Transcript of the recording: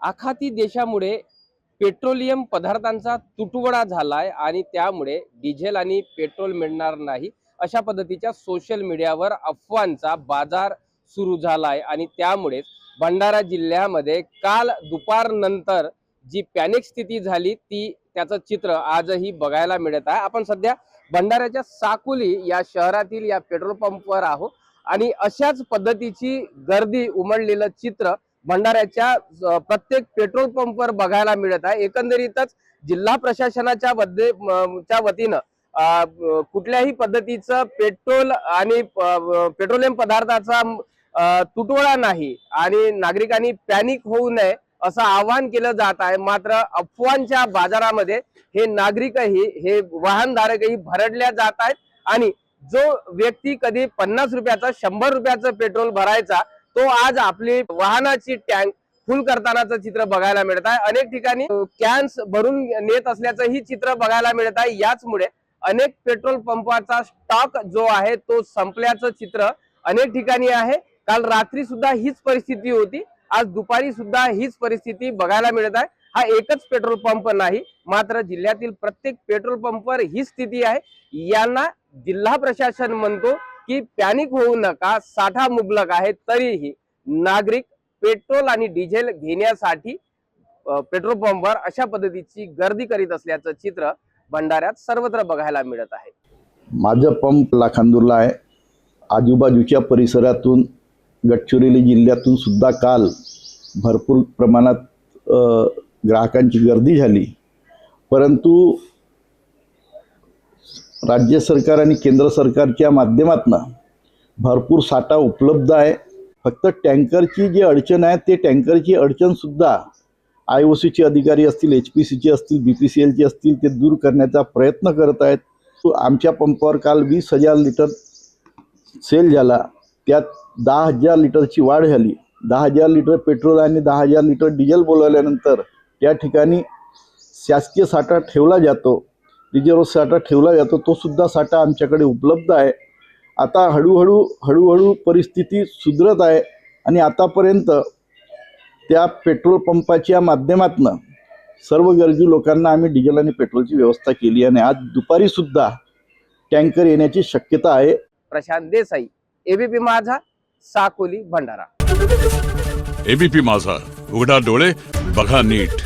आखाती देशामुळे पेट्रोलियम पदार्थांचा तुटवडा झालाय आणि त्यामुळे डिझेल आणि पेट्रोल मिळणार नाही अशा पद्धतीच्या सोशल मीडियावर अफवांचा बाजार सुरू झालाय आणि त्यामुळे भंडारा जिल्ह्यामध्ये काल दुपारनंतर जी पॅनिक स्थिती झाली ती त्याचं चित्र आजही बघायला मिळत आहे। आपण सध्या भंडाऱ्याच्या साकोली या शहरातील या पेट्रोल पंपवर आहोत आणि अशाच पद्धतीची गर्दी उमटलेलं चित्र भंडाऱ्याच्या प्रत्येक पेट्रोल पंपवर बघायला मिळत आहे। एकंदरीतच जिल्हा प्रशासनाच्या वतीनं कुठल्याही पद्धतीचं पेट्रोल आणि पेट्रोलियम पदार्थाचा तुटवडा नाही आणि नागरिकांनी पॅनिक होऊ नये असं आवाहन केलं जात आहे। मात्र अफवांच्या बाजारामध्ये हे नागरिकही हे वाहनधारकही भरडल्या जात आहेत आणि जो व्यक्ती कधी 50 रुपयाचा 100 रुपयाचं पेट्रोल भरायचा तो आज आपली वाहनाची टँक फुल करतानाचं चित्र बघायला मिळत आहे। अनेक ठिकाणी कॅन्स भरून नेत असल्याचं ही चित्र बघायला मिळत आहे। याचमुळे अनेक पेट्रोल पंपाचा स्टॉक जो आहे तो संपल्याचं चित्र अनेक ठिकाणी आहे। काल रात्री सुद्धा हीच परिस्थिती होती, आज दुपारी सुद्धा हीच परिस्थिती बघायला मिळत आहे। हा एकच पेट्रोल पंप नाही, मात्र जिल्ह्यातील प्रत्येक पेट्रोल पंपवर ही स्थिती आहे। यांना जिल्हा प्रशासन म्हणतो की पॅनिक होऊ नका, साठा मुबलक आहे, तरीही नागरिक पेट्रोल आणि डिझेल घेण्यासाठी पेट्रोल पंपवर अशा पद्धतीची गर्दी करीत असल्याचं चित्र भंडाऱ्यात सर्वत्र बघायला मिळत आहे। माझा पंप लाखांदूरला आहे। आजूबाजूच्या परिसरातून गडचिरोली जिल्ह्यातून सुद्धा काल भरपूर प्रमाणात ग्राहकांची गर्दी झाली, परंतु राज्य सरकार आणि केंद्र सरकारच्या माध्यमातून भरपूर साठा उपलब्ध आहे। फक्त टँकरची जी अडचण आहे ते टँकरची अडचण सुद्धा IOCचे अधिकारी असतील, HPCचे असतील, BPCLचे असतील ते दूर करण्याचा प्रयत्न करत आहेत। आमच्या पंपावर काल 20,000 लिटर सेल झाला, त्यात 10,000 लिटरची वाढ झाली। 10,000 लिटर पेट्रोल आणि 10,000 लिटर डिझेल बोलवल्यानंतर त्या ठिकाणी शासकीय साठा ठेवला जातो, रिझर्व्ह साठा ठेवला जातो, तो सुद्धा साठा आमच्याकडे उपलब्ध आहे। आता हळूहळू परिस्थिती सुधरत आहे आणि आतापर्यंत त्या पेट्रोल पंपाच्या माध्यमातून सर्व गरजू लोकांना आम्ही डिझेल आणि पेट्रोलची व्यवस्था केली आणि आज दुपारी सुद्धा टँकर येण्याची शक्यता आहे। प्रशांत देसाई, ABP माझा, साकोली, भंडारा। ABP माझा, उघडा डोळे बघा नीट।